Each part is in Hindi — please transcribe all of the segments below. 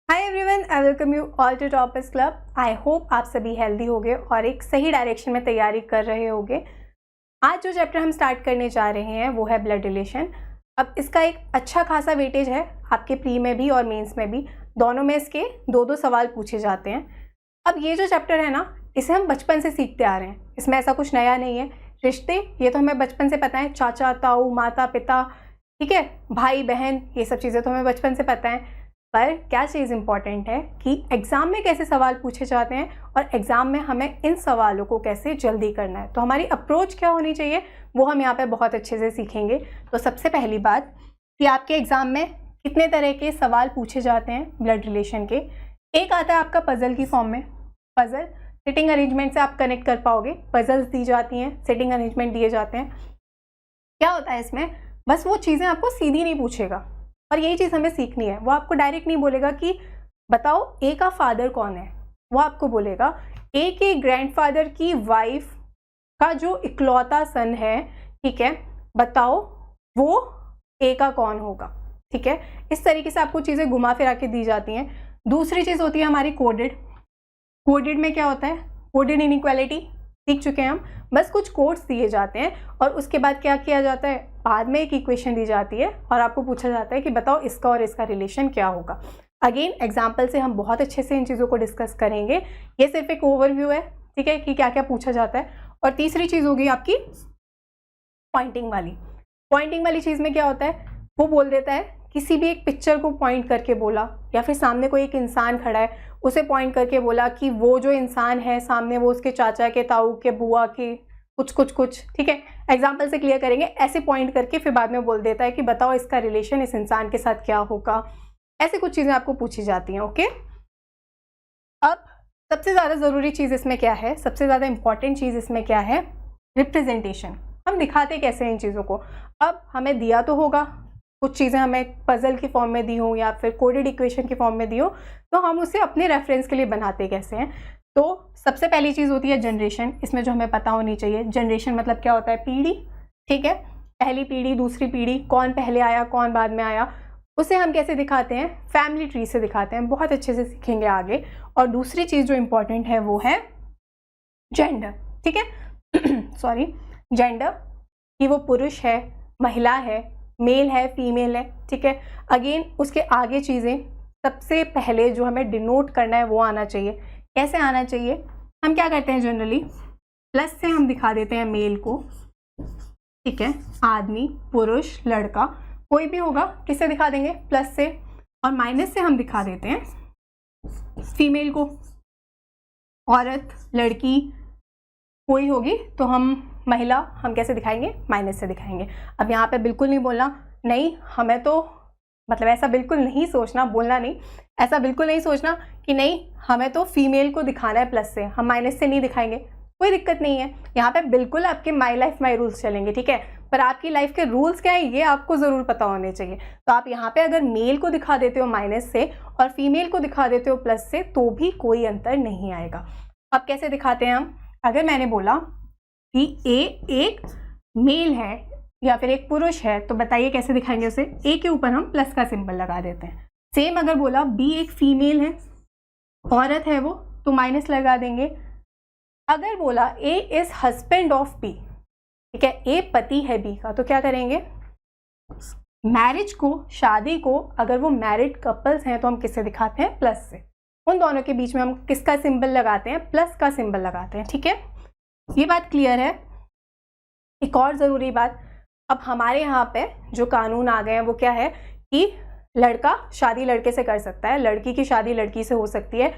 Hi everyone, I welcome you all to Toppers Club. I hope आप सभी हेल्दी होंगे और एक सही डायरेक्शन में तैयारी कर रहे होंगे। आज जो चैप्टर हम स्टार्ट करने जा रहे हैं वो है ब्लड रिलेशन। अब इसका एक अच्छा खासा वेटेज है, आपके प्री में भी और मेंस में भी, दोनों में इसके दो सवाल पूछे जाते हैं। अब ये जो चैप्टर है ना, इसे हम बचपन से सीखते आ रहे हैं, इसमें ऐसा कुछ नया नहीं है। रिश्ते ये तो हमें बचपन से पता है, चाचा ताऊ माता पिता, ठीक है, भाई बहन, ये सब चीज़ें तो हमें बचपन से पता है। पर क्या चीज़ इंपॉर्टेंट है कि एग्ज़ाम में कैसे सवाल पूछे जाते हैं और एग्ज़ाम में हमें इन सवालों को कैसे जल्दी करना है, तो हमारी अप्रोच क्या होनी चाहिए वो हम यहाँ पे बहुत अच्छे से सीखेंगे। तो सबसे पहली बात कि आपके एग्ज़ाम में कितने तरह के सवाल पूछे जाते हैं ब्लड रिलेशन के। एक आता है आपका पज़ल की फॉर्म में। पज़ल सिटिंग अरेंजमेंट से आप कनेक्ट कर पाओगे, पज़ल्स दी जाती हैं, सिटिंग अरेंजमेंट दिए जाते हैं। क्या होता है इसमें, बस वो चीज़ें आपको सीधी नहीं पूछेगा और यही चीज़ हमें सीखनी है। वो आपको डायरेक्ट नहीं बोलेगा कि बताओ ए का फादर कौन है, वो आपको बोलेगा ए के ग्रैंडफादर की वाइफ का जो इकलौता सन है, ठीक है, बताओ वो ए का कौन होगा। ठीक है, इस तरीके से आपको चीज़ें घुमा फिरा के दी जाती हैं। दूसरी चीज़ होती है हमारी कोडेड। कोडेड में क्या होता है, कोडेड इनइक्वालिटी सीख चुके हैं हम। बस कुछ कोड्स दिए जाते हैं और उसके बाद क्या किया जाता है, बाद में एक इक्वेशन दी जाती है और आपको पूछा जाता है कि बताओ इसका और इसका रिलेशन क्या होगा। अगेन एग्जाम्पल से हम बहुत अच्छे से इन चीज़ों को डिस्कस करेंगे। ये सिर्फ एक ओवरव्यू है, ठीक है, कि क्या क्या पूछा जाता है। और तीसरी चीज़ होगी आपकी पॉइंटिंग वाली। पॉइंटिंग वाली चीज़ में क्या होता है, वो बोल देता है किसी भी एक पिक्चर को पॉइंट करके बोला, या फिर सामने कोई एक इंसान खड़ा है उसे पॉइंट करके बोला कि वो जो इंसान है सामने वो उसके चाचा के, ताऊ के, बुआ के, कुछ, ठीक है। एग्जाम्पल से क्लियर करेंगे, ऐसे पॉइंट करके फिर बाद में बोल देता है कि बताओ इसका रिलेशन इस इंसान के साथ क्या होगा। ऐसे कुछ चीज़ें आपको पूछी जाती हैं। ओके, अब सबसे ज़्यादा ज़रूरी चीज़ इसमें क्या है, सबसे ज़्यादा इंपॉर्टेंट चीज़ इसमें क्या है, रिप्रेजेंटेशन। हम दिखाते कैसे हैं इन चीज़ों को। अब हमें दिया तो होगा, कुछ चीज़ें हमें पज़ल की फॉर्म में दी हो या फिर कोडेड इक्वेशन की फॉर्म में दी हो, तो हम उसे अपने रेफरेंस के लिए बनाते कैसे हैं। तो सबसे पहली चीज़ होती है जनरेशन। इसमें जो हमें पता होनी चाहिए, जनरेशन मतलब क्या होता है, पीढ़ी, ठीक है। पहली पीढ़ी, दूसरी पीढ़ी, कौन पहले आया कौन बाद में आया, उसे हम कैसे दिखाते हैं, फैमिली ट्री से दिखाते हैं। बहुत अच्छे से सीखेंगे आगे। और दूसरी चीज़ जो इम्पोर्टेंट है वो है जेंडर, ठीक है सॉरी, जेंडर, कि वो पुरुष है, महिला है, मेल है, फीमेल है, ठीक है। अगेन उसके आगे चीज़ें सबसे पहले जो हमें डिनोट करना है वो आना चाहिए। कैसे आना चाहिए, हम क्या करते हैं जनरली, प्लस से हम दिखा देते हैं मेल को, ठीक है, आदमी, पुरुष, लड़का, कोई भी होगा, किससे दिखा देंगे, प्लस से। और माइनस से हम दिखा देते हैं फीमेल को, औरत, लड़की कोई होगी तो हम महिला, हम कैसे दिखाएंगे, माइनस से दिखाएंगे। अब यहाँ पे बिल्कुल नहीं बोलना नहीं, हमें तो मतलब ऐसा बिल्कुल नहीं सोचना, बोलना नहीं, ऐसा बिल्कुल नहीं सोचना कि नहीं हमें तो फीमेल को दिखाना है प्लस से, हम माइनस से नहीं दिखाएंगे, कोई दिक्कत नहीं है। यहाँ पे बिल्कुल आपके माई लाइफ माई रूल्स चलेंगे, ठीक है। पर आपकी लाइफ के रूल्स क्या है ये आपको ज़रूर पता होने चाहिए। तो आप यहाँ पे अगर मेल को दिखा देते हो माइनस से और फीमेल को दिखा देते हो प्लस से, तो भी कोई अंतर नहीं आएगा। अब कैसे दिखाते हैं हम, अगर मैंने बोला कि ए एक मेल है या फिर एक पुरुष है, तो बताइए कैसे दिखाएंगे उसे, ए के ऊपर हम प्लस का सिंबल लगा देते हैं। सेम अगर बोला बी एक फीमेल है, औरत है वो, तो माइनस लगा देंगे। अगर बोला ए इज हस्बैंड ऑफ बी, ठीक है, ए पति है बी का, तो क्या करेंगे, मैरिज को, शादी को, अगर वो मैरिड कपल्स हैं तो हम किससे दिखाते हैं, प्लस से। उन दोनों के बीच में हम किसका सिंबल लगाते हैं, प्लस का सिंबल लगाते हैं, ठीक है। ये बात क्लियर है। एक और ज़रूरी बात, अब हमारे यहाँ पे जो कानून आ गए हैं वो क्या है कि लड़का शादी लड़के से कर सकता है, लड़की की शादी लड़की से हो सकती है,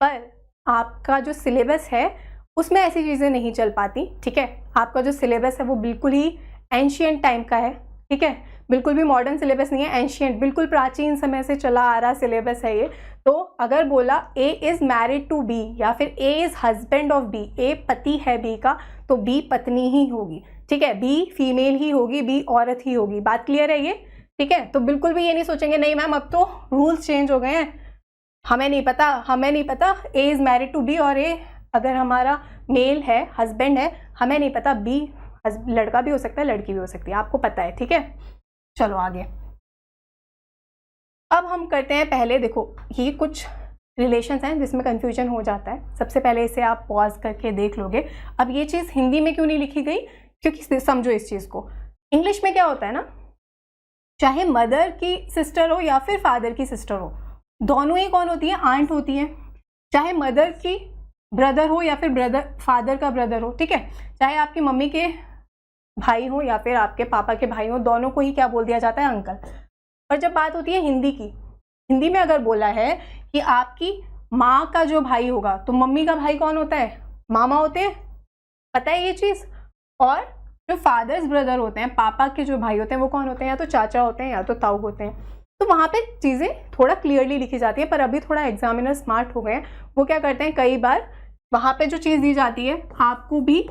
पर आपका जो सिलेबस है उसमें ऐसी चीज़ें नहीं चल पाती, ठीक है। आपका जो सिलेबस है वो बिल्कुल ही एंशियंट टाइम का है, ठीक है, बिल्कुल भी मॉडर्न सिलेबस नहीं है, एंशियंट, बिल्कुल प्राचीन समय से चला आ रहा सिलेबस है ये। तो अगर बोला A is married to B या फिर A is husband of B, A पति है बी का, तो बी पत्नी ही होगी, ठीक है, बी फीमेल ही होगी, बी औरत ही होगी। बात क्लियर है ये, ठीक है। तो बिल्कुल भी ये नहीं सोचेंगे नहीं मैम अब तो रूल्स चेंज हो गए हैं, हमें नहीं पता A is married to B, और ए अगर हमारा मेल है, हस्बैंड है, हमें नहीं पता बी लड़का भी हो सकता है, लड़की भी हो सकती है, आपको पता है, ठीक है। चलो आगे। अब हम करते हैं पहले, देखो ये कुछ रिलेशंस हैं जिसमें कन्फ्यूजन हो जाता है। सबसे पहले इसे आप पॉज करके देख लोगे। अब ये चीज़ हिंदी में क्यों नहीं लिखी गई, क्योंकि समझो इस चीज़ को, इंग्लिश में क्या होता है ना, चाहे मदर की सिस्टर हो या फिर फादर की सिस्टर हो, दोनों ही कौन होती है, आंट होती है। चाहे मदर की ब्रदर हो या फिर ब्रदर फादर का ब्रदर हो, ठीक है, चाहे आपकी मम्मी के भाई हो या फिर आपके पापा के भाई हो, दोनों को ही क्या बोल दिया जाता है, अंकल। और जब बात होती है हिंदी की, हिंदी में अगर बोला है कि आपकी माँ का जो भाई होगा तो मम्मी का भाई कौन होता है, मामा होते हैं, पता है ये चीज़। और जो फादर्स ब्रदर होते हैं, पापा के जो भाई होते हैं, वो कौन होते हैं, या तो चाचा होते हैं या तो ताऊ होते हैं। तो वहाँ पे चीज़ें थोड़ा क्लियरली लिखी जाती है। पर अभी थोड़ा एग्जामिनर स्मार्ट हो गए हैं, वो क्या करते हैं, कई बार वहाँ पे जो चीज़ दी जाती है आपको भी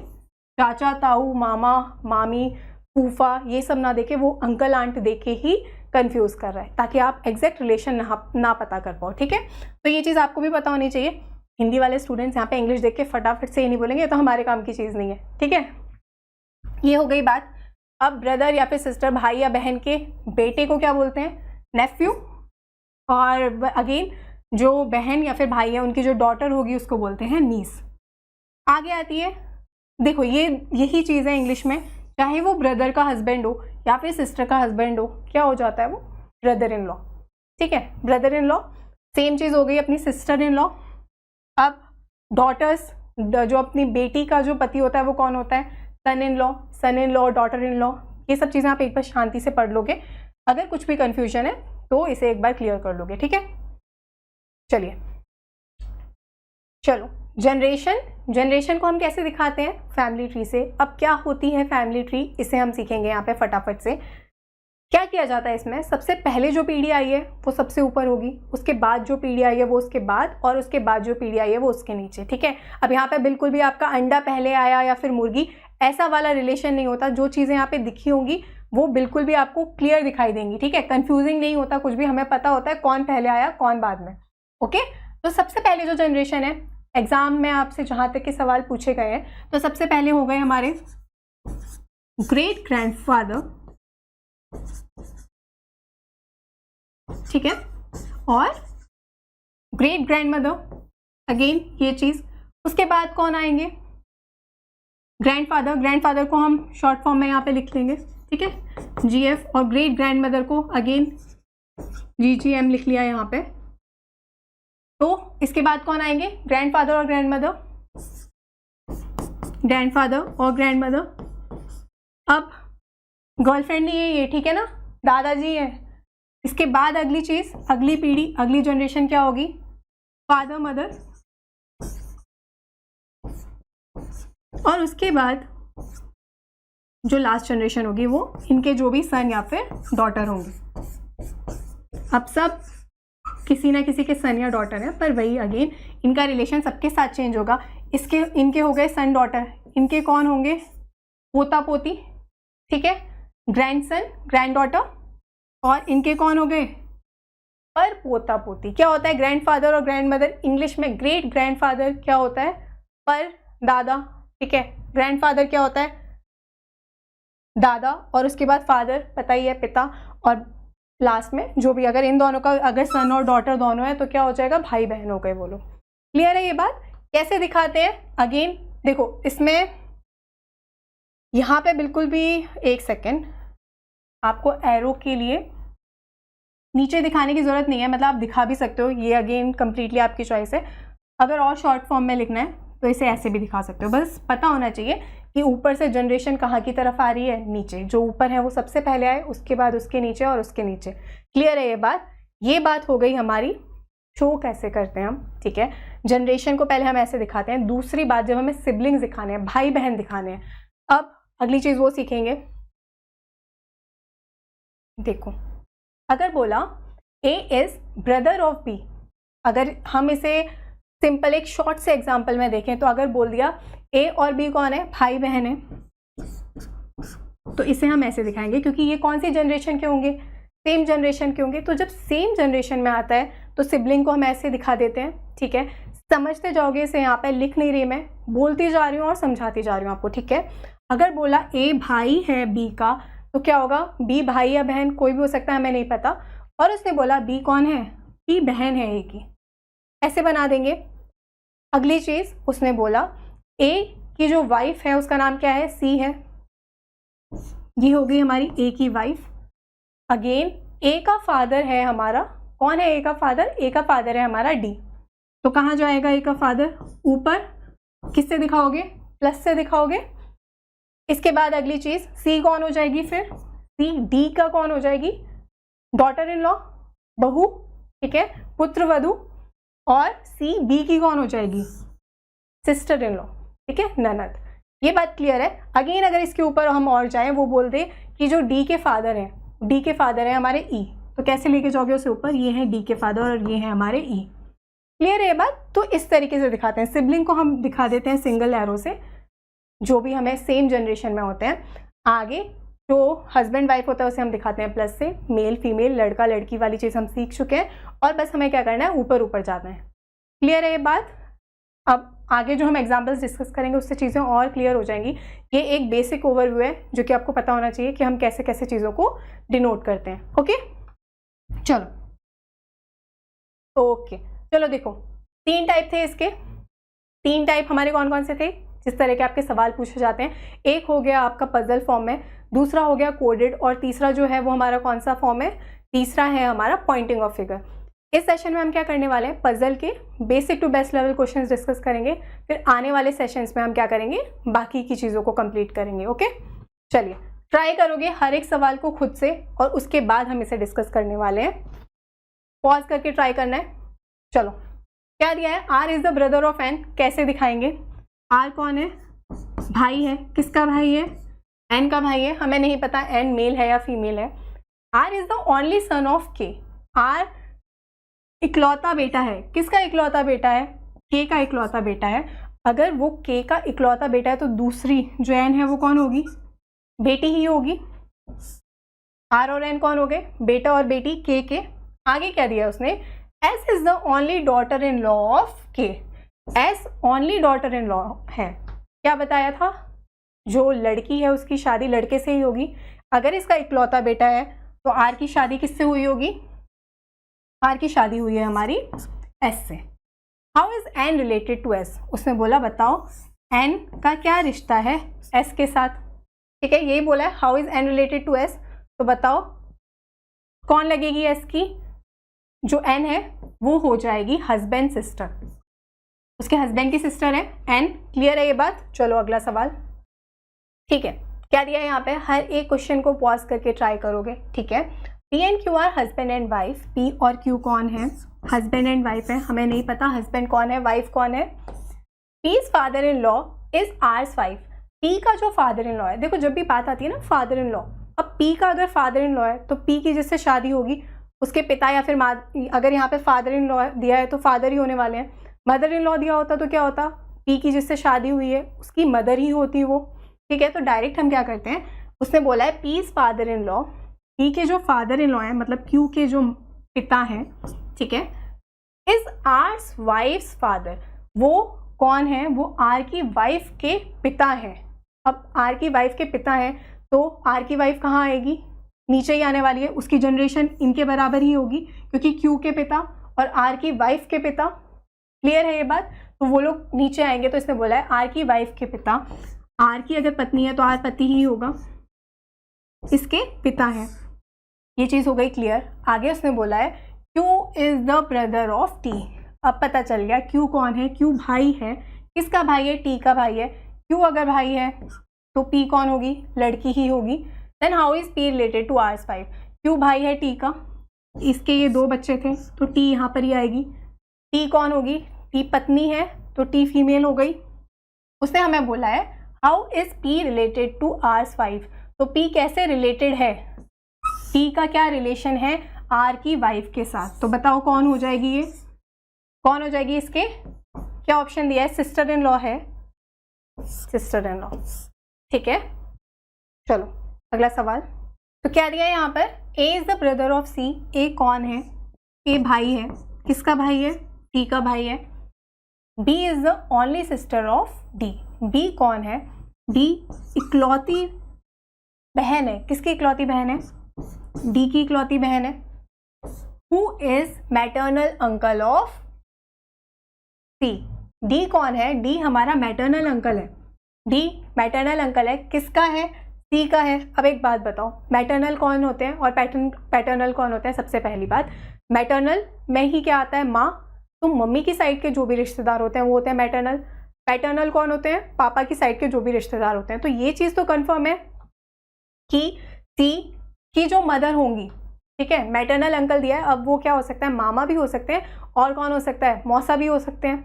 चाचा, ताऊ, मामा, मामी, फूफा ये सब ना देके वो अंकल आंट देके ही कंफ्यूज कर रहा है, ताकि आप एग्जैक्ट रिलेशन ना पता कर पाओ, ठीक है। तो ये चीज़ आपको भी पता होनी चाहिए। हिंदी वाले स्टूडेंट्स यहाँ पे इंग्लिश देख के फटाफट से ये नहीं बोलेंगे, ये तो हमारे काम की चीज़ नहीं है, ठीक है। ये हो गई बात। अब ब्रदर या फिर सिस्टर, भाई या बहन के बेटे को क्या बोलते हैं, नेफ्यू। और अगेन जो बहन या फिर भाई है उनकी जो डॉटर होगी उसको बोलते हैं नीस। आगे आती है, देखो यही चीज़ है इंग्लिश में, चाहे वो ब्रदर का हस्बैंड हो या फिर सिस्टर का हस्बैंड हो, क्या हो जाता है वो, ब्रदर इन लॉ, ठीक है, ब्रदर इन लॉ। सेम चीज़ हो गई अपनी सिस्टर इन लॉ। अब डॉटर्स, जो अपनी बेटी का जो पति होता है वो कौन होता है, son in law, daughter in law. ये सब चीज़ें आप एक बार शांति से पढ़ लोगे, अगर कुछ भी कन्फ्यूजन है तो इसे एक बार क्लियर कर लोगे, ठीक है। चलिए चलो, जनरेशन को हम कैसे दिखाते हैं, फैमिली ट्री से। अब क्या होती है फैमिली ट्री, इसे हम सीखेंगे यहाँ पे फटाफट से। क्या किया जाता है इसमें, सबसे पहले जो पीढ़ी आई है वो सबसे ऊपर होगी, उसके बाद जो पीढ़ी आई है वो उसके बाद, और उसके बाद जो पीढ़ी आई है वो उसके नीचे, ठीक है। अब यहाँ पे बिल्कुल भी आपका अंडा पहले आया या फिर मुर्गी, ऐसा वाला रिलेशन नहीं होता। जो चीज़ें यहाँ पे दिखी होंगी वो बिल्कुल भी आपको क्लियर दिखाई देंगी, ठीक है। कंफ्यूजिंग नहीं होता कुछ भी, हमें पता होता है कौन पहले आया कौन बाद में, ओके। तो सबसे पहले जो जनरेशन है, एग्जाम में आपसे जहाँ तक के सवाल पूछे गए हैं, तो सबसे पहले हो गए हमारे ग्रेट ग्रैंडफादर, ठीक है, और ग्रेट ग्रैंडमदर, अगेन ये चीज़। उसके बाद कौन आएंगे, ग्रैंडफादर को हम शॉर्ट फॉर्म में यहाँ पे लिख लेंगे, ठीक है, GF। और ग्रेट ग्रैंडमदर को अगेन GGM लिख लिया यहाँ पे। तो इसके बाद कौन आएंगे, ग्रैंडफादर और ग्रैंडमदर, अब गर्लफ्रेंड नहीं है ये, ठीक है ना, दादाजी है। इसके बाद अगली चीज़, अगली पीढ़ी, अगली जनरेशन क्या होगी, फादर मदर, और उसके बाद जो लास्ट जनरेशन होगी वो इनके जो भी सन या फिर डॉटर होंगे। अब सब किसी ना किसी के सन या डॉटर है, पर वही अगेन इनका रिलेशन सबके साथ चेंज होगा। इनके हो गए सन डॉटर, इनके कौन होंगे, पोता पोती, ठीक है, ग्रैंडसन ग्रैंड डॉटर, और इनके कौन हो गए, पर पोता पोती। क्या होता है ग्रैंडफादर और ग्रैंडमदर, इंग्लिश में ग्रेट ग्रैंडफादर क्या होता है, पर दादा, ठीक है, ग्रैंडफादर क्या होता है, दादा, और उसके बाद फादर पता ही है, पिता, और लास्ट में जो भी, अगर इन दोनों का अगर सन और डॉटर दोनों है तो क्या हो जाएगा, भाई बहन हो गए वो लोग। क्लियर है ये बात। कैसे दिखाते हैं, अगेन देखो इसमें यहाँ पे बिल्कुल भी, एक सेकेंड, आपको एरो के लिए नीचे दिखाने की ज़रूरत नहीं है, मतलब आप दिखा भी सकते हो, ये अगेन कंप्लीटली आपकी चॉइस है। अगर और शॉर्ट फॉर्म में लिखना है तो इसे ऐसे भी दिखा सकते हो, बस पता होना चाहिए कि ऊपर से जनरेशन कहाँ की तरफ आ रही है, नीचे, जो ऊपर है वो सबसे पहले आए, उसके बाद उसके नीचे और उसके नीचे। क्लियर है ये बात। ये बात हो गई हमारी शो कैसे करते हैं हम, ठीक है। जनरेशन को पहले हम ऐसे दिखाते हैं। दूसरी बात, जब हमें सिबलिंग्स दिखाने हैं, भाई बहन दिखाने हैं, अब अगली चीज़ वो सीखेंगे। देखो अगर बोला A is brother of B, अगर हम इसे सिंपल एक शॉर्ट से एग्जाम्पल में देखें, तो अगर बोल दिया A और B कौन है, भाई बहन है, तो इसे हम ऐसे दिखाएंगे, क्योंकि ये कौन सी जनरेशन के होंगे, सेम जनरेशन के होंगे। तो जब सेम जनरेशन में आता है तो सिबलिंग को हम ऐसे दिखा देते हैं, ठीक है। समझते जाओगे इसे, यहाँ पे लिख नहीं रही मैं, बोलती जा रही हूँ और समझाती जा रही हूँ आपको, ठीक है। अगर बोला A भाई है B का, तो क्या होगा, B भाई या बहन कोई भी हो सकता है, हमें नहीं पता, और उसने बोला बी कौन है, बी बहन है ए की, ऐसे बना देंगे। अगली चीज उसने बोला ए की जो वाइफ है उसका नाम क्या है, सी है, ये हो गई हमारी ए की वाइफ। अगेन ए का फादर है हमारा, कौन है ए का फादर, ए का फादर है हमारा डी, तो कहाँ जाएगा ए का फादर, ऊपर, किससे दिखाओगे, प्लस से दिखाओगे। इसके बाद अगली चीज सी कौन हो जाएगी, फिर सी डी का कौन हो जाएगी, डॉटर इन लॉ, बहू, ठीक है, पुत्र वधू। और सी बी की कौन हो जाएगी, सिस्टर इन लॉ, ठीक है, ननद। ये बात क्लियर है। अगेन अगर इसके ऊपर हम और जाएं, वो बोल दे कि जो डी के फादर हैं, डी के फादर है हमारे ई, तो कैसे लेके जाओगे उसे ऊपर, ये है डी के फादर और ये है हमारे ई। क्लियर है ये बात। तो इस तरीके से दिखाते हैं। सिबलिंग को हम दिखा देते हैं सिंगल एरो से, जो भी हमें सेम जनरेशन में होते हैं। आगे जो हस्बैंड वाइफ होता है उसे हम दिखाते हैं प्लस से, मेल फीमेल, लड़का लड़की वाली चीज़ हम सीख चुके हैं, और बस हमें क्या करना है, ऊपर ऊपर जाना है। क्लियर है ये बात। अब आगे जो हम एग्जाम्पल्स डिस्कस करेंगे उससे चीज़ें और क्लियर हो जाएंगी। ये एक बेसिक ओवरव्यू है जो कि आपको पता होना चाहिए कि हम कैसे कैसे चीज़ों को डिनोट करते हैं। ओके चलो, ओके चलो देखो, 3 टाइप थे इसके। 3 टाइप हमारे कौन कौन से थे, जिस तरह के आपके सवाल पूछे जाते हैं। एक हो गया आपका पजल फॉर्म में, दूसरा हो गया कोडेड, और तीसरा जो है वो हमारा कौन सा फॉर्म है, तीसरा है हमारा पॉइंटिंग ऑफ फिगर। इस सेशन में हम क्या करने वाले हैं, पजल के basic to best level questions discuss करेंगे। फिर आने वाले सेशंस में हम क्या करेंगे, बाकी की चीज़ों को कंप्लीट करेंगे। ओके चलिए, ट्राई करोगे हर एक सवाल को खुद से, और उसके बाद हम इसे डिस्कस करने वाले हैं। पॉज करके ट्राई करना है। चलो, क्या दिया है, R is the brother of N, कैसे दिखाएंगे। आर कौन है, भाई है, किसका भाई है, एन का भाई है, हमें नहीं पता एन मेल है या फीमेल है। R is the only son of K, R इकलौता बेटा है, किसका इकलौता बेटा है, के का इकलौता बेटा है। अगर वो के का इकलौता बेटा है तो दूसरी जो एन है वो कौन होगी, बेटी ही होगी। आर और एन कौन हो गए, बेटा और बेटी के। आगे क्या दिया उसने, S is the only daughter in law of K, S only daughter in law है। क्या बताया था, जो लड़की है उसकी शादी लड़के से ही होगी। अगर इसका इकलौता बेटा है तो आर की शादी किससे हुई होगी, आर की शादी हुई है हमारी एस से। How is N related to S, उसने बोला बताओ एन का क्या रिश्ता है एस के साथ। ठीक है, यही बोला है, how is N related to S. तो बताओ कौन लगेगी एस की, जो एन है वो हो जाएगी हस्बैंड सिस्टर, उसके हस्बैंड की सिस्टर है एन। क्लियर है ये बात। चलो अगला सवाल। ठीक है, क्या दिया है यहाँ पे, हर एक क्वेश्चन को पॉज करके ट्राई करोगे। ठीक है, P and Q R husband and wife. P और क्यू कौन है, हस्बैंड एंड वाइफ है, हमें नहीं पता हस्बैंड कौन है, वाइफ कौन है। P's father in law is R's wife. P का जो फादर इन लॉ है, देखो जब भी बात आती है ना फादर इन लॉ, अब पी का अगर फादर इन लॉ है तो पी की जिससे शादी होगी उसके पिता या फिर अगर यहाँ पे फादर इन लॉ दिया है तो फादर ही होने वाले हैं। मदर इन लॉ दिया होता तो क्या होता, पी की जिससे शादी हुई है उसकी मदर ही होती वो। ठीक है, तो डायरेक्ट हम क्या करते हैं, उसने बोला है P's father in law, P के जो फादर इन लॉ है मतलब क्यू के जो पिता हैं, ठीक है, इज आर्स वाइफ्स फादर, वो कौन है, वो आर की वाइफ के पिता हैं। अब आर की वाइफ के पिता हैं तो आर की वाइफ कहाँ आएगी, नीचे ही आने वाली है, उसकी जनरेशन इनके बराबर ही होगी क्योंकि क्यू के पिता और आर की वाइफ के पिता। क्लियर है ये बात। तो वो लोग नीचे आएंगे, तो इसने बोला है आर की वाइफ के पिता, आर की अगर पत्नी है तो आर पति ही होगा, इसके पिता हैं। ये चीज़ हो गई क्लियर। आगे उसने बोला है Q is the brother of T. अब पता चल गया क्यू कौन है, क्यू भाई है, किसका भाई है, टी का भाई है। क्यू अगर भाई है तो पी कौन होगी, लड़की ही होगी। Then how is P related to R's wife. Q भाई है टी का, इसके ये 2 बच्चे थे तो टी यहाँ पर ही आएगी। टी कौन होगी, टी पत्नी है तो टी फीमेल हो गई। उसने हमें बोला है how is P related to R's wife, तो पी कैसे रिलेटेड है, पी का क्या रिलेशन है आर की वाइफ के साथ। तो बताओ कौन हो जाएगी, ये कौन हो जाएगी, इसके क्या ऑप्शन दिया है, सिस्टर इन लॉ है, सिस्टर इन लॉ। ठीक है, चलो अगला सवाल। तो क्या दिया है यहाँ पर, ए इज द ब्रदर ऑफ सी। ए कौन है, ए भाई है, किसका भाई है, टी का भाई है। B is the only sister of D. B कौन है, डी इकलौती बहन है, किसकी इकलौती बहन है, डी की इकलौती बहन है। Who is maternal uncle of C? D कौन है? डी हमारा मैटरनल अंकल है। डी मैटरनल अंकल है, किसका है? सी का है। अब एक बात बताओ, मैटरनल कौन होते हैं और पैटर्नल कौन होते हैं? सबसे पहली बात, मैटरनल में ही क्या आता है? माँ। तो मम्मी की साइड के जो भी रिश्तेदार होते हैं वो होते हैं मैटरनल। पैटर्नल कौन होते हैं? पापा की साइड के जो भी रिश्तेदार होते हैं। तो ये चीज़ तो कंफर्म है कि सी की जो मदर होंगी, ठीक है, मैटरनल अंकल दिया है, अब वो क्या हो सकता है? मामा भी हो सकते हैं, और कौन हो सकता है? मौसा भी हो सकते हैं।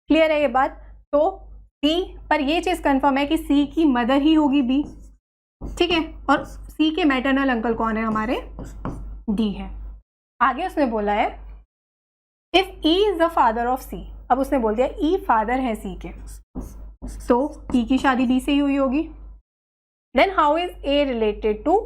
क्लियर है ये बात? तो सी पर ये चीज़ कंफर्म है कि सी की मदर ही होगी बी, ठीक है, और सी के मैटरनल अंकल कौन है? हमारे डी है। आगे उसने बोला है if E is the father of C. अब उसने बोल दिया ई फादर है सी के, तो ई की शादी बी से ही हुई होगी। Then how is A related to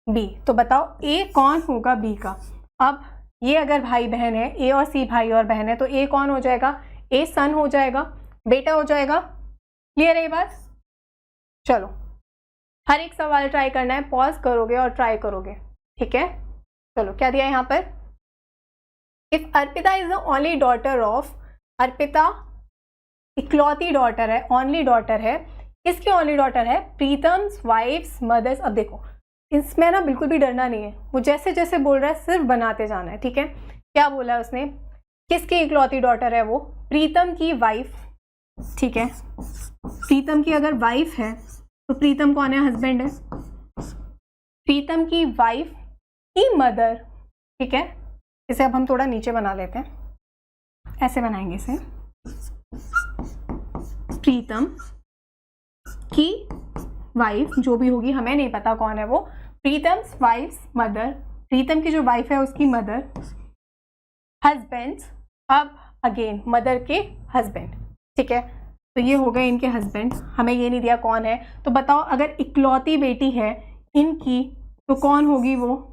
B? तो बताओ ए कौन होगा बी का? अब ये अगर भाई बहन है, ए और सी भाई और बहन है, तो ए कौन हो जाएगा? ए सन हो जाएगा, बेटा हो जाएगा। क्लियर है ये बात? चलो हर एक सवाल ट्राई करना है, पॉज करोगे और ट्राई करोगे, ठीक है। चलो क्या दिया यहाँ पर? If Arpita is the only daughter of, Arpita इकलौती डॉटर है, ओनली डॉटर है, किसकी ओनली डॉटर है? Pritam's wife's mother's. अब देखो इसमें ना बिल्कुल भी डरना नहीं है, वो जैसे जैसे बोल रहा है सिर्फ बनाते जाना है, ठीक है। क्या बोला है उसने? किसकी इकलौती डॉटर है वो? प्रीतम की वाइफ, ठीक है। प्रीतम की अगर वाइफ है तो प्रीतम कौन है? हस्बैंड है। प्रीतम की वाइफ की मदर, ठीक है। इसे अब हम थोड़ा नीचे बना लेते हैं, ऐसे बनाएंगे इसे। प्रीतम की वाइफ जो भी होगी, हमें नहीं पता कौन है वो, प्रीतम्स वाइफ्स मदर, प्रीतम की जो वाइफ है उसकी मदर, हस्बैंड्स, अब अगेन मदर के हस्बैंड, ठीक है। तो ये हो गए इनके हस्बैंड, हमें ये नहीं दिया कौन है। तो बताओ अगर इकलौती बेटी है इनकी तो कौन होगी वो?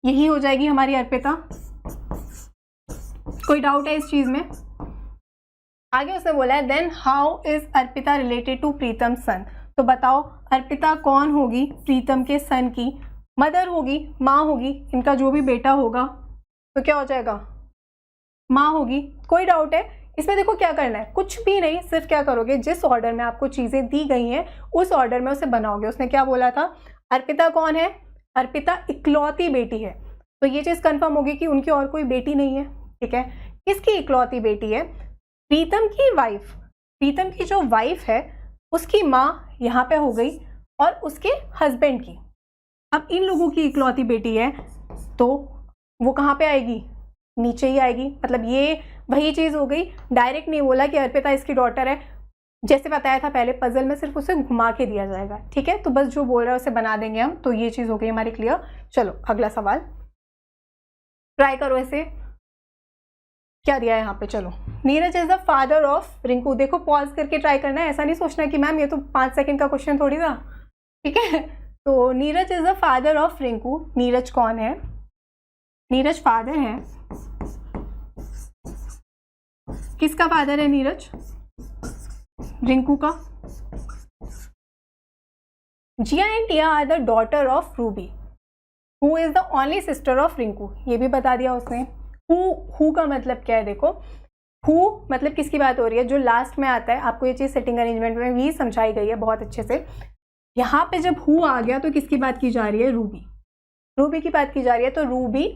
यही हो जाएगी हमारी अर्पिता। कोई डाउट है इस चीज में? आगे उसने बोला है then how is Arpita related to Pritam son? तो बताओ अर्पिता कौन होगी? प्रीतम के सन की मदर होगी, माँ होगी, इनका जो भी बेटा होगा तो क्या हो जाएगा? माँ होगी। कोई डाउट है इसमें? देखो क्या करना है, कुछ भी नहीं, सिर्फ क्या करोगे, जिस ऑर्डर में आपको चीजें दी गई हैं उस ऑर्डर में उसे बनाओगे। उसने क्या बोला था? अर्पिता कौन है? अर्पिता इकलौती बेटी है, तो ये चीज कंफर्म होगी कि उनकी और कोई बेटी नहीं है, ठीक है। किसकी इकलौती बेटी है? प्रीतम की वाइफ, प्रीतम की जो वाइफ है उसकी माँ यहाँ पे हो गई, और उसके हस्बैंड की। अब इन लोगों की इकलौती बेटी है तो वो कहाँ पे आएगी? नीचे ही आएगी। मतलब ये वही चीज हो गई, डायरेक्ट नहीं बोला कि अर्पिता इसकी डॉटर है, जैसे बताया था पहले पजल में सिर्फ उसे घुमा के दिया जाएगा, ठीक है। तो बस जो बोल रहा है उसे बना देंगे हम, तो ये चीज हो गई हमारी क्लियर। चलो अगला सवाल ट्राई करो ऐसे। क्या दिया है यहाँ पे? चलो Neeraj is the father of Rinku. देखो पॉज करके ट्राई करना है, ऐसा नहीं सोचना कि मैम ये तो 5 सेकंड का क्वेश्चन थोड़ी था, ठीक है। तो Neeraj is the father of Rinku. Neeraj कौन है? नीरज फादर है, किसका फादर है नीरज? रिंकू का। Jiya and Tia are the daughter of Ruby, who is the only sister of Rinku. ये भी बता दिया उसने। हु का मतलब क्या है? देखो हु मतलब किसकी बात हो रही है? जो लास्ट में आता है, आपको ये चीज सेटिंग अरेंजमेंट में भी समझाई गई है बहुत अच्छे से। यहाँ पे जब हु आ गया तो किसकी बात की जा रही है? रूबी, रूबी की बात की जा रही है। तो Ruby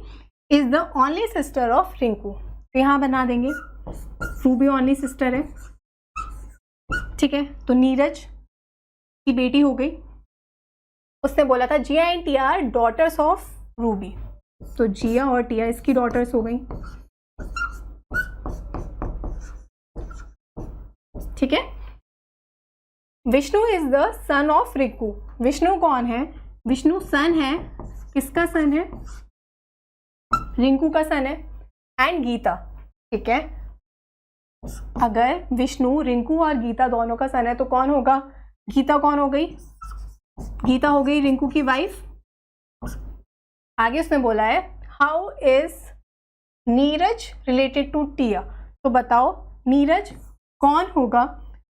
is the only sister of Rinku, तो यहाँ बना देंगे रूबी ओनली सिस्टर है, ठीक है। तो नीरज की बेटी हो गई। उसने बोला था Jiya and Tia are daughters of Ruby, तो जिया और टिया इसकी डॉटर्स हो गई, ठीक है। Vishnu is the son of Rinku. Vishnu कौन है? विष्णु सन है, किसका सन है? रिंकू का सन है। एंड गीता, ठीक है। अगर विष्णु रिंकू और गीता दोनों का सन है तो कौन होगा? गीता कौन हो गई? गीता हो गई रिंकू की वाइफ। आगे उसने बोला है how is Neeraj related to Tia. तो बताओ नीरज कौन होगा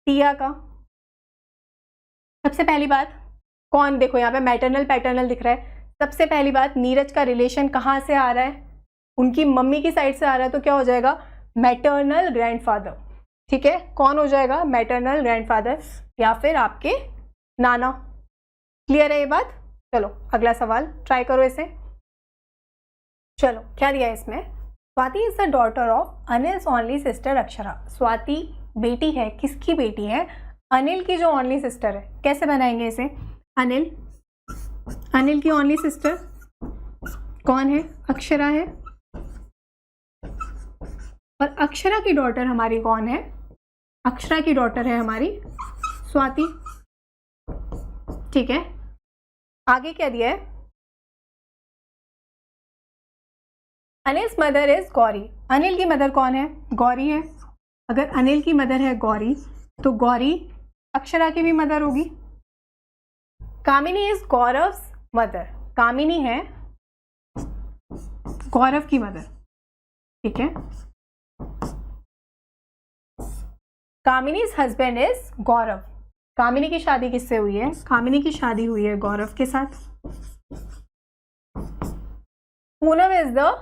टिया का? सबसे पहली बात कौन, देखो यहाँ पे मैटरनल पैटर्नल दिख रहा है। सबसे पहली बात नीरज का रिलेशन कहाँ से आ रहा है? उनकी मम्मी की साइड से आ रहा है तो क्या हो जाएगा, मैटरनल ग्रैंडफादर। ठीक है, कौन हो जाएगा, मैटरनल ग्रैंडफादर या फिर आपके नाना। क्लियर है ये बात। चलो अगला सवाल ट्राई करो इसे। चलो क्या दिया है इसमें, Swati is the daughter of Anil's only sister Akshara. Swati बेटी है, किसकी बेटी है, अनिल की जो ओनली सिस्टर है। कैसे बनाएंगे इसे, अनिल की ओनली सिस्टर कौन है, अक्षरा है, और अक्षरा की डॉटर हमारी कौन है, अक्षरा की डॉटर है हमारी स्वाति। ठीक है, आगे क्या दिया है, अनिल्स मदर इज गौरी। अनिल की मदर कौन है, गौरी है। अगर अनिल की मदर है गौरी तो गौरी अक्षरा की भी मदर होगी। कामिनी इज गौरव्स मदर। कामिनी है गौरव की मदर। ठीक है, कामिनीज हस्बैंड इज गौरव। कामिनी की शादी किससे हुई है, कामिनी की शादी हुई है गौरव के साथ। Poonam is the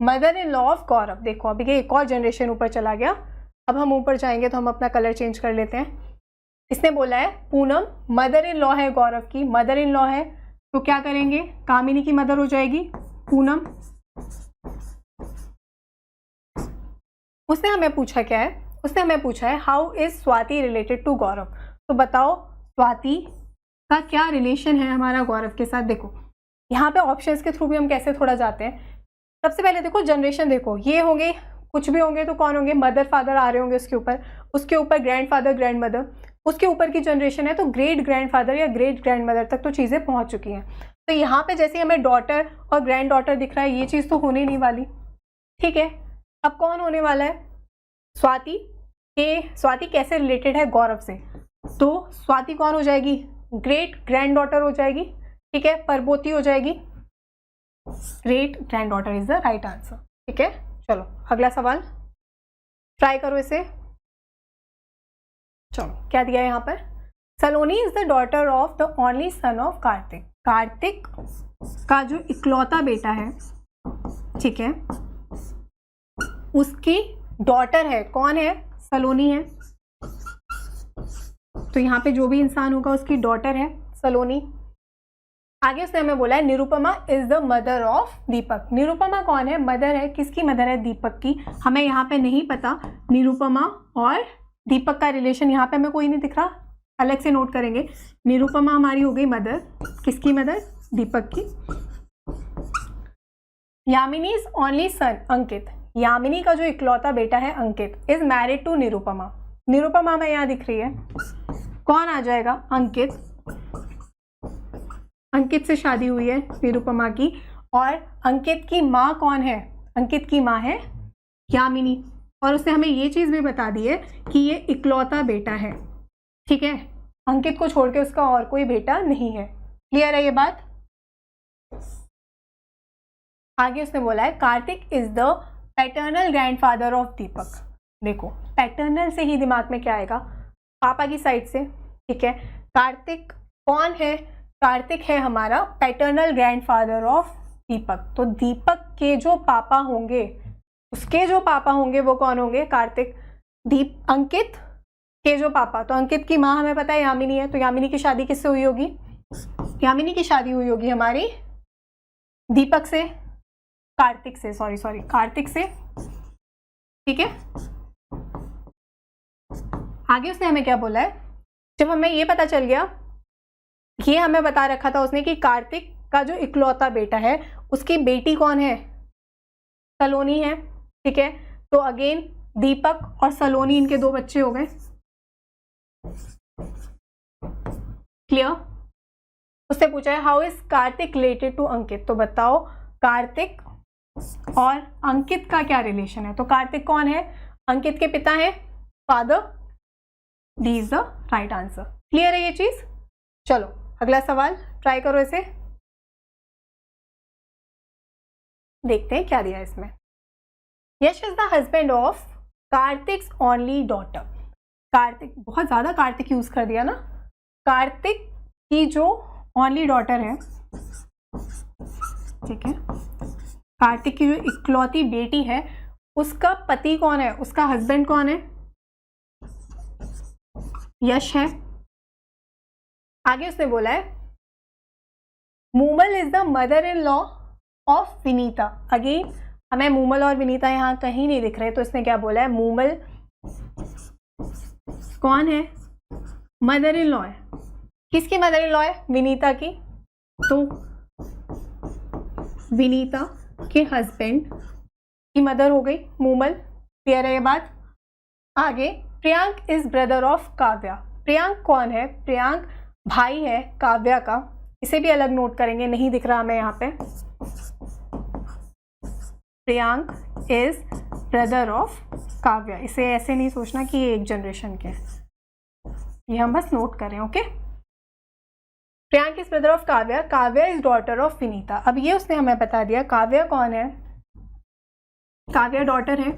mother in law of Gaurav. देखो अभी एक और जनरेशन ऊपर चला गया, अब हम ऊपर जाएंगे तो हम अपना कलर चेंज कर लेते हैं। इसने बोला है पूनम मदर इन लॉ है गौरव की, मदर इन लॉ है तो क्या करेंगे, कामिनी की मदर हो जाएगी पूनम। उसने हमें पूछा क्या है, उसने हमें पूछा है how is Swati related to Gaurav. तो बताओ स्वाति का क्या रिलेशन है हमारा गौरव के साथ। देखो यहाँ पे ऑप्शंस के थ्रू भी हम कैसे थोड़ा जाते हैं। सबसे पहले देखो जनरेशन, देखो ये होंगे कुछ भी होंगे तो कौन होंगे, मदर फादर आ रहे होंगे उसके ऊपर ग्रैंडफादर ग्रैंड मदर, उसके ऊपर की जनरेशन है तो ग्रेट ग्रैंडफादर या ग्रेट ग्रैंड मदर तक तो चीज़ें पहुंच चुकी हैं। तो यहाँ पे जैसे हमें डॉटर और ग्रैंड डॉटर दिख रहा है, ये चीज़ तो होने नहीं वाली। ठीक है, अब कौन होने वाला है, स्वाति के, स्वाति कैसे रिलेटेड है गौरव से, तो स्वाति कौन हो जाएगी, ग्रेट ग्रैंड डॉटर हो जाएगी। ठीक है, परपोती हो जाएगी, great grand daughter is the right answer. ठीक है, चलो अगला सवाल ट्राई करो इसे। चलो क्या दिया है यहाँ पर, Saloni is the daughter of the only son of Kartik. Kartik का जो इकलौता बेटा है, ठीक है, उसकी डॉटर है, कौन है, सलोनी है। तो यहाँ पे जो भी इंसान होगा उसकी डॉटर है सलोनी। आगे उसने हमें बोला है Nirupama is the mother of Deepak. Nirupama कौन है, मदर है, किसकी मदर है, दीपक की। हमें यहाँ पे नहीं पता निरुपमा और दीपक का रिलेशन, यहाँ पे हमें कोई नहीं दिख रहा, अलग से नोट करेंगे। निरुपमा हमारी हो गई मदर, किसकी मदर, दीपक की। यामिनीज ओनली सन अंकित। यामिनी का जो इकलौता बेटा है Ankit is married to Nirupama. Nirupama हमें यहाँ दिख रही है, कौन आ जाएगा, अंकित। अंकित से शादी हुई है निरुपमा की, और अंकित की माँ कौन है, अंकित की माँ है यामिनी। और उसने हमें ये चीज़ भी बता दी है कि ये इकलौता बेटा है। ठीक है, अंकित को छोड़ के उसका और कोई बेटा नहीं है। क्लियर है ये बात। आगे उसने बोला है Kartik is the paternal grandfather of Deepak. देखो पैटर्नल से ही दिमाग में क्या आएगा, पापा की साइड से। ठीक है, कार्तिक कौन है, कार्तिक है हमारा पैटर्नल ग्रैंडफादर ऑफ दीपक। तो दीपक के जो पापा होंगे, उसके जो पापा होंगे वो कौन होंगे, कार्तिक। अंकित के जो पापा, तो अंकित की माँ हमें पता है यामिनी है, तो यामिनी की शादी किससे हुई होगी, यामिनी की शादी हुई होगी हमारी दीपक से, कार्तिक से, सॉरी कार्तिक से। ठीक है, आगे उसने हमें क्या बोला है, जब हमें ये पता चल गया, ये हमें बता रखा था उसने कि कार्तिक का जो इकलौता बेटा है उसकी बेटी कौन है, सलोनी है। ठीक है, तो अगेन दीपक और सलोनी इनके दो बच्चे हो गए। क्लियर। उससे पूछा है how is Kartik related to Ankit. तो बताओ कार्तिक और अंकित का क्या रिलेशन है। तो कार्तिक कौन है, अंकित के पिता है, father. D is the right answer. Clear है ये चीज। चलो अगला सवाल ट्राई करो इसे, देखते हैं क्या दिया है इसमें। Yash is the husband of Kartik's only daughter. Kartik, बहुत ज्यादा कार्तिक यूज कर दिया ना। कार्तिक की जो ओनली डॉटर है, ठीक है, कार्तिक की जो इकलौती बेटी है उसका पति कौन है, उसका हस्बैंड कौन है, यश है। आगे उसने बोला है Moomal is the mother in law of Vinita. Again हमें मूमल और विनीता यहाँ कहीं नहीं दिख रहे, तो इसने क्या बोला है, मूमल कौन है, मदर इन लॉ है। किसकी मदर इन लॉ है, विनीता की। तो विनीता के हस्बैंड की मदर हो गई मूमल। क्लियर है ये बात। आगे Priyank is brother of Kavya. Priyank कौन है, प्रियांक भाई है काव्या का। इसे भी अलग नोट करेंगे, नहीं दिख रहा हमें यहाँ पे। Priyank is brother of Kavya. इसे ऐसे नहीं सोचना कि ये एक जनरेशन के हैं, ये हम बस नोट करें। Okay, Priyank is brother of Kavya, Kavya is daughter of Vinita. अब ये उसने हमें बता दिया काव्या कौन है, काव्या डॉटर है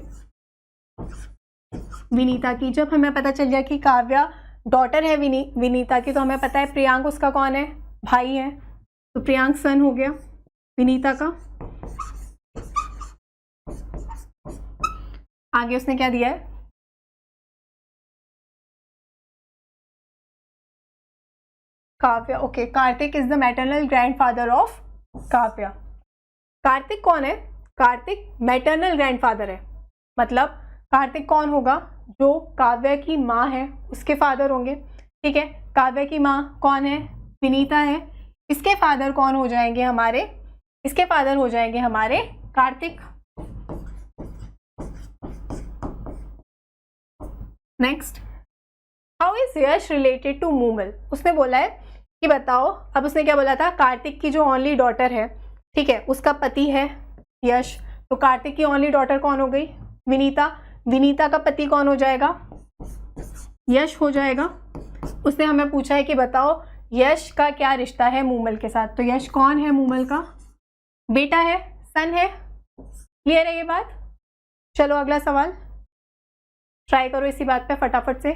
विनीता की। जब हमें पता चल गया कि काव्या डॉटर है विनीता की, तो हमें पता है प्रियांक उसका कौन है, भाई है। तो प्रियांक सन हो गया विनीता का। आगे उसने क्या दिया है, Kavya. Okay, Kartik is the maternal grandfather of Kavya. Kartik कौन है, कार्तिक मैटरनल ग्रैंडफादर है। मतलब कार्तिक कौन होगा, जो काव्या की माँ है उसके फादर होंगे। ठीक है, काव्या की माँ कौन है, विनीता है। इसके फादर कौन हो जाएंगे हमारे, इसके फादर हो जाएंगे हमारे Kartik. Next, how is Yash related to Moomal. उसने बोला है कि बताओ। अब उसने क्या बोला था, कार्तिक की जो ओनली डॉटर है, ठीक है, उसका पति है यश। तो कार्तिक की ओनली डॉटर कौन हो गई, विनीता। विनीता का पति कौन हो जाएगा, यश हो जाएगा। उसने हमें पूछा है कि बताओ यश का क्या रिश्ता है मूमल के साथ। तो यश कौन है, मूमल का बेटा है, सन है। क्लियर है ये बात। चलो अगला सवाल ट्राई करो इसी बात पे फटाफट से।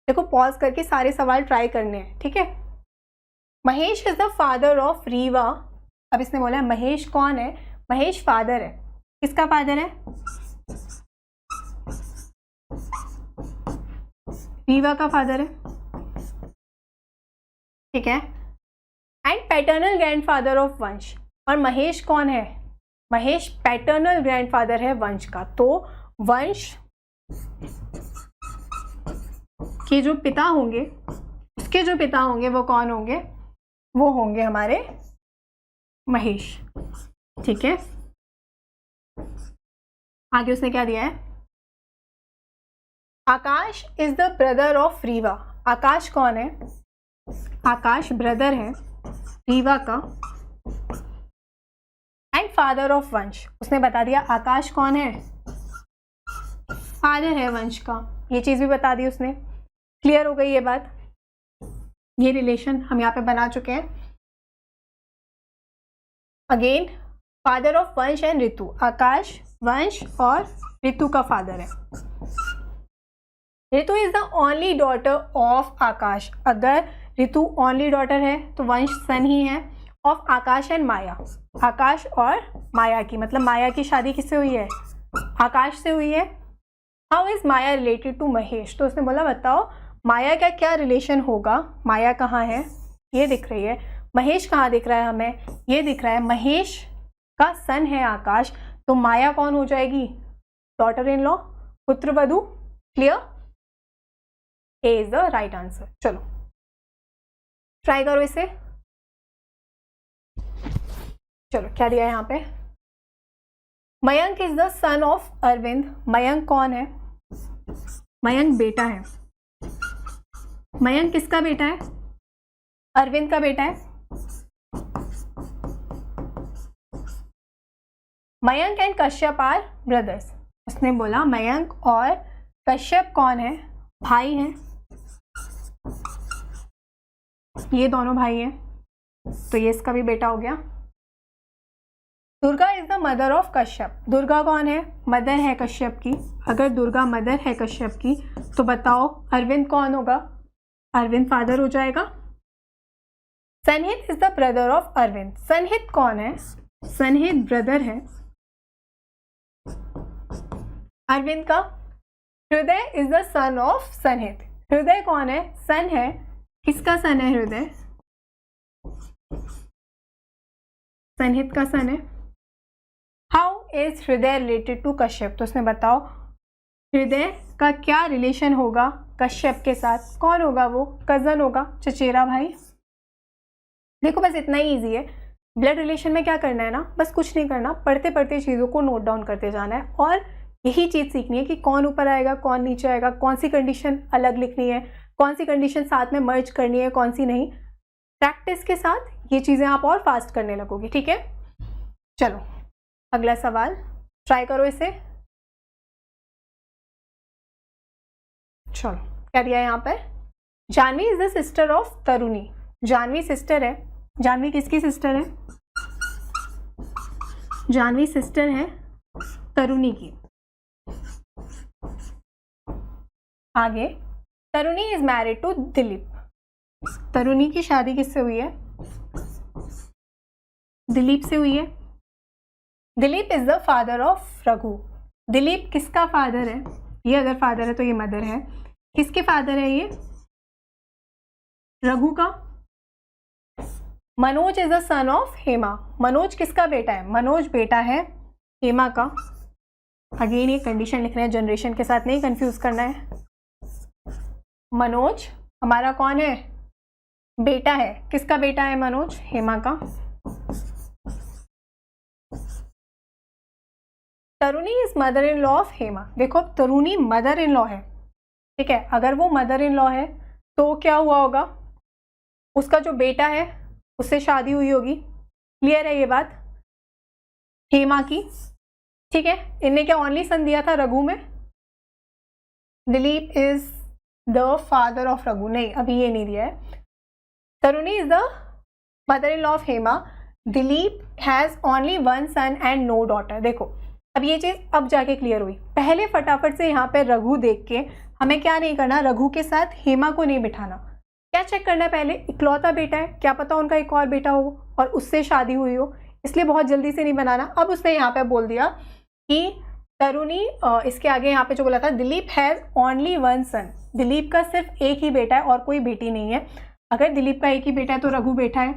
देखो पॉज करके सारे सवाल ट्राई करने हैं, ठीक है। Mahesh is the father of Rewa. अब इसने बोला है महेश कौन है, महेश फादर है। किसका फादर है, रीवा का फादर है। ठीक है। एंड पैटर्नल ग्रैंडफादर ऑफ वंश। और महेश कौन है, महेश पैटर्नल ग्रैंडफादर है वंश का। तो वंश के जो पिता होंगे, उसके जो पिता होंगे वो कौन होंगे, वो होंगे हमारे महेश। ठीक है। आगे उसने क्या दिया है, Akash is the brother of Riva. Akash कौन है, आकाश ब्रदर है रीवा का। एंड फादर ऑफ वंश। उसने बता दिया आकाश कौन है, फादर है वंश का। ये चीज भी बता दी उसने। क्लियर हो गई ये बात। ये रिलेशन हम यहाँ पे बना चुके हैं। Again father of Vansh and Ritu. Akash Vansh और ऋतु का फादर है। Ritu is the only daughter of Akash. अगर ऋतु ओनली डॉटर है तो वंश सन ही है ऑफ आकाश एंड माया। आकाश और माया की, मतलब माया की शादी किससे हुई है, आकाश से हुई है। How is Maya related to Mahesh. तो उसने बोला बताओ माया का क्या रिलेशन होगा। माया कहाँ है, ये दिख रही है। महेश कहाँ दिख रहा है हमें, ये दिख रहा है। महेश का सन है आकाश, तो माया कौन हो जाएगी, डॉटर इन लॉ, पुत्र वधु। Clear, A is the right answer. चलो ट्राई करो इसे। चलो क्या दिया है यहाँ पे, Mayank is the son of Arvind. Mayank कौन है, मयंक बेटा है। मयंक किसका बेटा है, अरविंद का बेटा है। Mayank and Kashyap are brothers. उसने बोला मयंक और कश्यप कौन है, भाई हैं। ये दोनों भाई हैं, तो ये इसका भी बेटा हो गया। Durga is the mother of Kashyap. Durga कौन है, मदर है कश्यप की। अगर दुर्गा मदर है कश्यप की तो बताओ अरविंद कौन होगा, अरविंद फादर हो जाएगा। Sanhit is the brother of Arvind. Sanhit कौन है? सनहित ब्रदर है अरविंद का। Hriday is the son of Sanhit. Hriday कौन है? सन है। किसका सन है हृदय? सनहित का सन है। हाउ इज हृदय रिलेटेड टू कश्यप? तो उसने बताओ हृदय का क्या रिलेशन होगा कश्यप के साथ? कौन होगा वो? कजन होगा, चचेरा भाई। देखो बस इतना ही ईजी है। ब्लड रिलेशन में क्या करना है ना, बस कुछ नहीं करना, पढ़ते पढ़ते चीज़ों को नोट डाउन करते जाना है और यही चीज़ सीखनी है कि कौन ऊपर आएगा कौन नीचे आएगा, कौन सी कंडीशन अलग लिखनी है, कौन सी कंडीशन साथ में मर्ज करनी है, कौन सी नहीं। प्रैक्टिस के साथ ये चीज़ें आप और फास्ट करने लगोगे, ठीक है। चलो अगला सवाल ट्राई करो इसे। चलो क्या दिया है यहाँ पर? Janvi is the sister of Taruni. Janvi sister है। जानवी किसकी सिस्टर है? जानवी सिस्टर है तरुणी की। आगे तरुणी इज मैरिड टू दिलीप। तरुणी की शादी किससे हुई है? दिलीप से हुई है। Dilip is the father of Raghu. Dilip किसका फादर है? ये अगर फादर है तो ये मदर है। किसके फादर है ये? रघु का। Manoj is the son of Hema. Manoj किसका बेटा है? मनोज बेटा है हेमा का। अगेन ये कंडीशन लिखना है, जनरेशन के साथ नहीं कंफ्यूज करना है। मनोज हमारा कौन है? बेटा है। किसका बेटा है मनोज? हेमा का। तरुणी is mother in law of Hema. देखो तरुणी मदर इन लॉ है, ठीक है। अगर वो मदर इन लॉ है तो क्या हुआ होगा? उसका जो बेटा है उससे शादी हुई होगी। क्लियर है ये बात? हेमा की, ठीक है। इनने क्या ओनली सन दिया था रघु में? Dilip is the father of Raghu, नहीं अभी ये नहीं दिया है। Taruni is the mother in law of Hema. Dilip has only one son and no daughter. देखो अब ये चीज अब जाके क्लियर हुई। पहले फटाफट से यहाँ पे रघु देख के हमें क्या नहीं करना, रघु के साथ हेमा को नहीं बिठाना। क्या चेक करना है? पहले इकलौता बेटा है, क्या पता उनका एक और बेटा हो और उससे शादी हुई हो, इसलिए बहुत जल्दी से नहीं बनाना। अब उसने यहाँ पे बोल दिया कि तरुणी, इसके आगे यहाँ पे जो बोला था दिलीप हैज ओनली वन सन। दिलीप का सिर्फ एक ही बेटा है और कोई बेटी नहीं है। अगर दिलीप का एक ही बेटा है तो रघु बेटा है।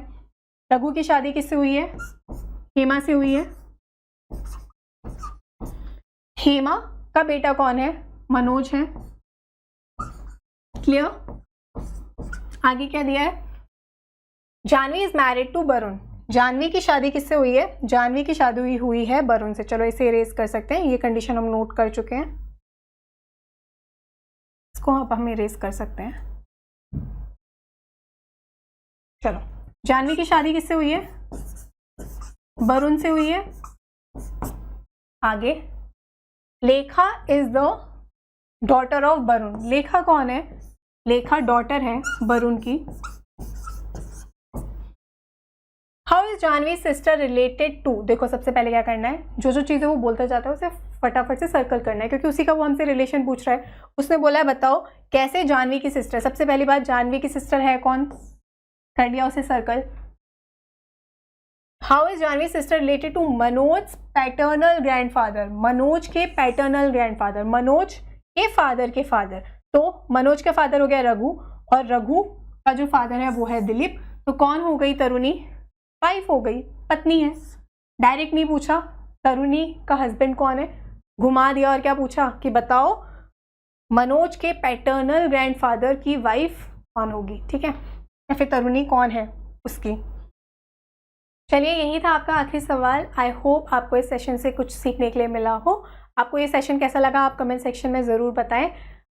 रघु की शादी किससे हुई है? हेमा से हुई है। हेमा का बेटा कौन है? मनोज है। क्लियर? आगे क्या दिया है? Janvi is married to Varun. Janvi की शादी किससे हुई है? जानवी की शादी हुई है वरुण से। चलो इसे इरेज कर सकते हैं, ये कंडीशन हम नोट कर चुके हैं, इसको अब हम इरेज कर सकते हैं। चलो जानवी की शादी किससे हुई है? वरुण से हुई है। आगे Lekha is the daughter of Varun. Lekha कौन है? लेखा डॉटर है वरुण की। How is Janvi sister related to? देखो सबसे पहले क्या करना है, जो जो चीज़ें वो बोलता जाता है उसे फटाफट से सर्कल करना है, क्योंकि उसी का वो हमसे रिलेशन पूछ रहा है। उसने बोला है बताओ कैसे जानवी की सिस्टर। सबसे पहली बात, जानवी की सिस्टर है कौन? कर लिया उसे circle. How is Janvi sister related to Manoj paternal grandfather. Manoj के पैटर्नल ग्रैंडफादर, मनोज के फादर के फादर। तो मनोज का फादर हो गया रघु और रघु का जो फादर है वो है दिलीप। तो कौन हो गई? तरुणी वाइफ हो गई, पत्नी है। डायरेक्ट नहीं पूछा तरुणी का हस्बैंड कौन है, घुमा दिया और क्या पूछा कि बताओ मनोज के पैटर्नल ग्रैंडफादर की वाइफ कौन होगी, ठीक है, या फिर तरुणी कौन है उसकी। चलिए यही था आपका आखिरी सवाल। आई होप आपको इस सेशन से कुछ सीखने के लिए मिला हो। आपको ये सेशन कैसा लगा आप कमेंट सेक्शन में ज़रूर बताएं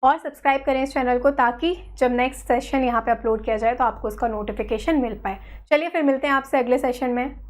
और सब्सक्राइब करें इस चैनल को, ताकि जब नेक्स्ट सेशन यहाँ पे अपलोड किया जाए तो आपको उसका नोटिफिकेशन मिल पाए। चलिए फिर मिलते हैं आपसे अगले सेशन में।